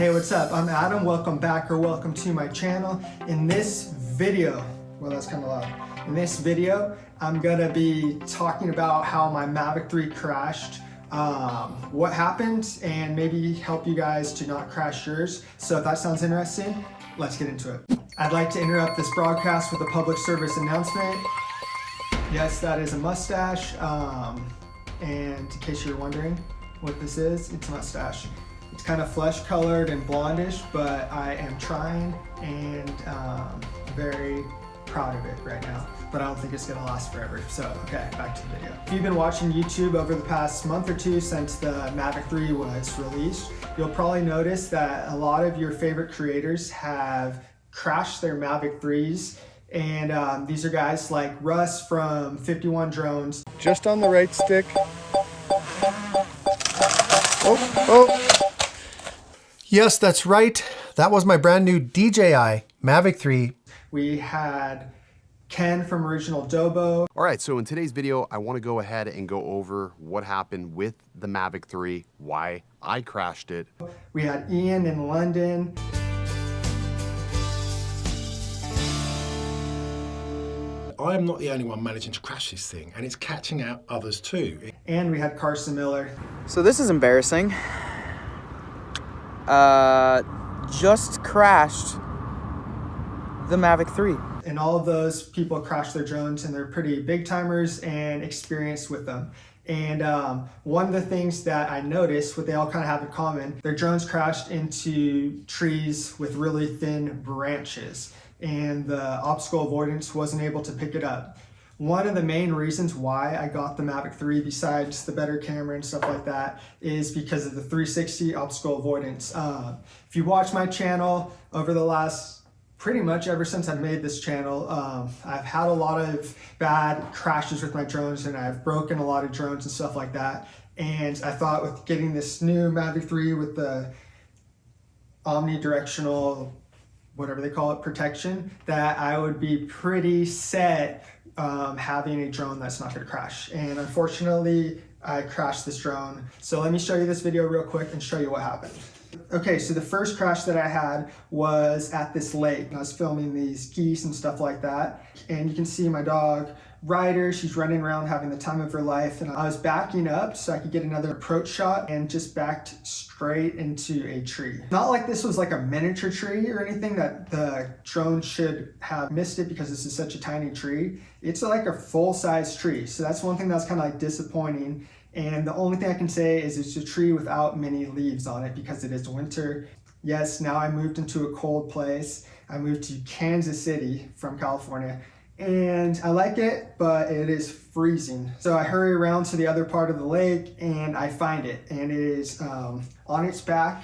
Hey, what's up? I'm Adam. Welcome back or welcome to my channel. In this video, well, that's kind of loud. In this video, I'm gonna be talking about how my Mavic 3 crashed, what happened, and maybe help you guys to not crash yours. So if that sounds interesting, let's get into it. I'd like to interrupt this broadcast with a public service announcement. Yes, that is a mustache. And in case you're wondering what this is, it's a mustache. It's kind of flesh colored and blondish, but I am trying and very proud of it right now. But I don't think it's gonna last forever. So, okay, back to the video. If you've been watching YouTube over the past month or two since the Mavic 3 was released, you'll probably notice that a lot of your favorite creators have crashed their Mavic 3s. And these are guys like Russ from 51 Drones. Just on the right stick. Oh. Yes, that's right. That was my brand new DJI Mavic 3. We had Ken from Original Dobo. All right, so in today's video, I want to go ahead and go over what happened with the Mavic 3, why I crashed it. We had Ian in London. I'm not the only one managing to crash this thing, and it's catching out others too. And we had Carson Miller. So this is embarrassing. Just crashed the Mavic 3. And all of those people crash their drones, and they're pretty big timers and experienced with them. And one of the things that I noticed, what they all kind of have in common, their drones crashed into trees with really thin branches, and the obstacle avoidance wasn't able to pick it up. One of the main reasons why I got the Mavic 3, besides the better camera and stuff like that, is because of the 360 obstacle avoidance. If you watch my channel over the last, pretty much ever since I've made this channel, I've had a lot of bad crashes with my drones, and I've broken a lot of drones and stuff like that. And I thought with getting this new Mavic 3 with the omnidirectional, whatever they call it, protection, that I would be pretty set having a drone that's not going to crash. And unfortunately, I crashed this drone. So let me show you this video real quick and show you what happened. Okay, so the first crash that I had was at this lake. I was filming these geese and stuff like that. And you can see my dog, Ryder, she's running around having the time of her life. And I was backing up so I could get another approach shot, and just backed straight into a tree. Not like this was like a miniature tree or anything that the drone should have missed it, because this is such a tiny tree. It's like a full-size tree. So that's one thing that's kind of like disappointing. And the only thing I can say is it's a tree without many leaves on it, because it is winter. Yes, now I moved into a cold place. I moved to Kansas City from California, and I like it, but it is freezing. So I hurry around to the other part of the lake, and I find it, and it is on its back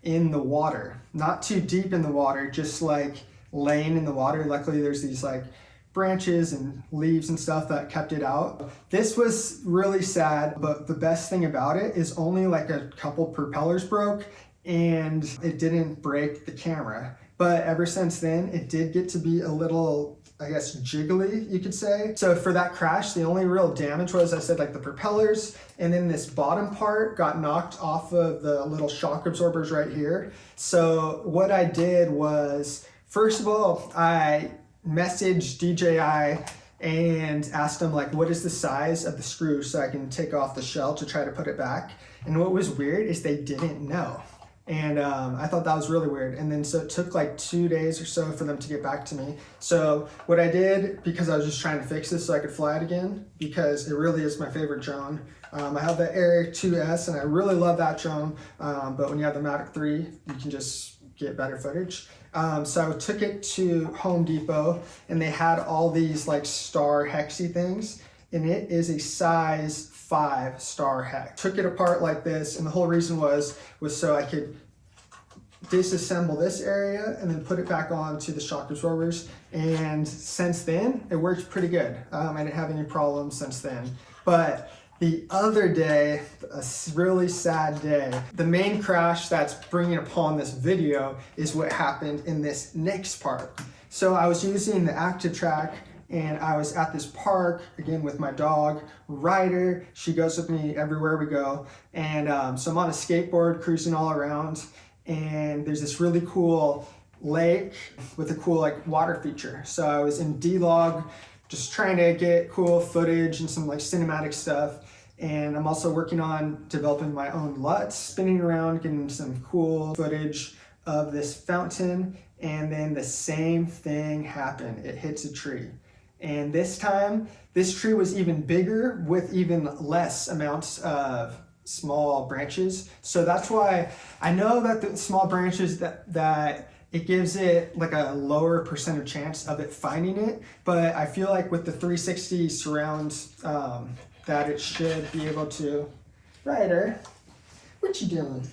in the water. Not too deep in the water, just like laying in the water. Luckily there's these like branches and leaves and stuff that kept it out. This was really sad, but the best thing about it is only like a couple propellers broke, and it didn't break the camera. But ever since then, it did get to be a little, I guess, jiggly, you could say. So for that crash, the only real damage was, I said, like the propellers, and then this bottom part got knocked off of the little shock absorbers right here. So what I did was, first of all, I messaged DJI and asked them, like, what is the size of the screw so I can take off the shell to try to put it back. And what was weird is they didn't know. And I thought that was really weird. And then so it took like 2 days or so for them to get back to me. So what I did, because I was just trying to fix this so I could fly it again, because it really is my favorite drone. I have the Air 2S, and I really love that drone. But when you have the Mavic 3, you can just get better footage. So I took it to Home Depot, and they had all these like star hexy things, and it is a size 5 star hex. Took it apart like this, and the whole reason was so I could disassemble this area and then put it back onto the shock absorbers. And since then, it worked pretty good. I didn't have any problems since then. But the other day, a really sad day, the main crash that's bringing upon this video is what happened in this next part. So I was using the Active Track, and I was at this park, again, with my dog, Ryder. She goes with me everywhere we go. And so I'm on a skateboard cruising all around, and there's this really cool lake with a cool like water feature. So I was in D-Log just trying to get cool footage and some like cinematic stuff. And I'm also working on developing my own LUTs, spinning around, getting some cool footage of this fountain. And then the same thing happened. It hits a tree. And this time, this tree was even bigger with even less amounts of small branches. So that's why I know that the small branches that it gives it like a lower percent of chance of it finding it. But I feel like with the 360 surround, that it should be able to. Ryder, what you doing?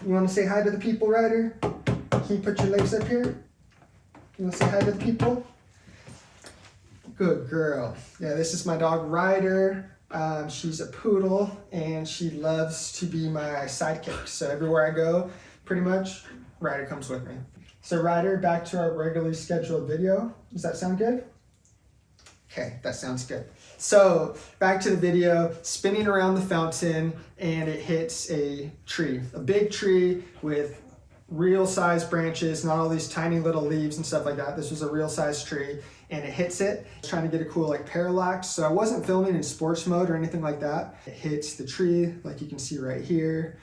You want to say hi to the people, Ryder? Can you put your legs up here? You want to say hi to the people? Good girl. Yeah, this is my dog Ryder. She's a poodle and she loves to be my sidekick. So everywhere I go, pretty much, Ryder comes with me. So Ryder, back to our regularly scheduled video. Does that sound good? Okay, that sounds good. So back to the video, spinning around the fountain, and it hits a tree, a big tree with real size branches, not all these tiny little leaves and stuff like that. This was a real size tree, and it hits it. I was trying to get a cool like parallax, so I wasn't filming in sports mode or anything like that. It hits the tree, like you can see right here.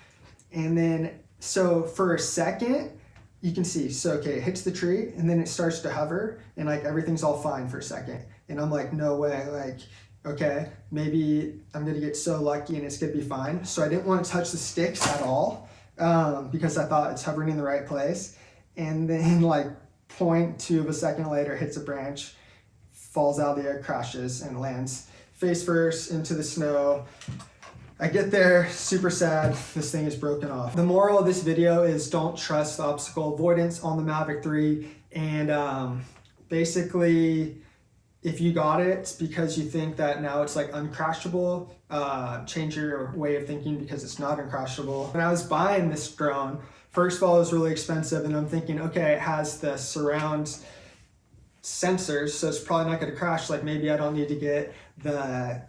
And then, so for a second, you can see, so okay, it hits the tree, and then it starts to hover, and like everything's all fine for a second. And I'm like, no way, like, okay, maybe I'm gonna get so lucky and it's gonna be fine. So I didn't want to touch the sticks at all because I thought it's hovering in the right place. And then like 0.2 of a second later, it hits a branch, falls out of the air, crashes, and lands face first into the snow. I get there, super sad, this thing is broken off. The moral of this video is don't trust the obstacle avoidance on the Mavic 3. And basically, if you got it, it's because you think that now it's like uncrashable. Change your way of thinking because it's not uncrashable. When I was buying this drone, first of all, it was really expensive, and I'm thinking, okay, it has the surround sensors, so it's probably not going to crash. Like maybe I don't need to get the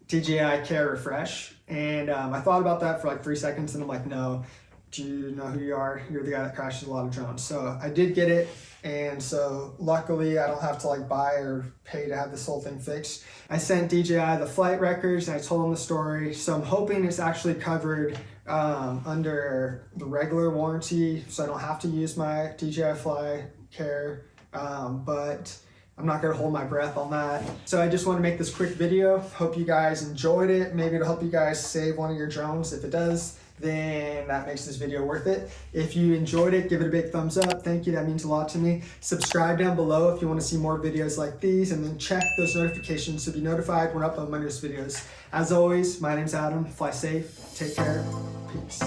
DJI Care Refresh. And I thought about that for like 3 seconds, and I'm like, no, do you know who you are? You're the guy that crashes a lot of drones. So I did get it. And so luckily I don't have to like buy or pay to have this whole thing fixed. I sent DJI the flight records and I told them the story. So I'm hoping it's actually covered under the regular warranty, so I don't have to use my DJI Fly Care, but I'm not gonna hold my breath on that. So I just want to make this quick video. Hope you guys enjoyed it. Maybe it'll help you guys save one of your drones. If it does, then that makes this video worth it. If you enjoyed it, give it a big thumbs up. Thank you, that means a lot to me. Subscribe down below if you want to see more videos like these, and then check those notifications to be notified when I upload my newest videos. As always, my name's Adam. Fly safe, take care, peace.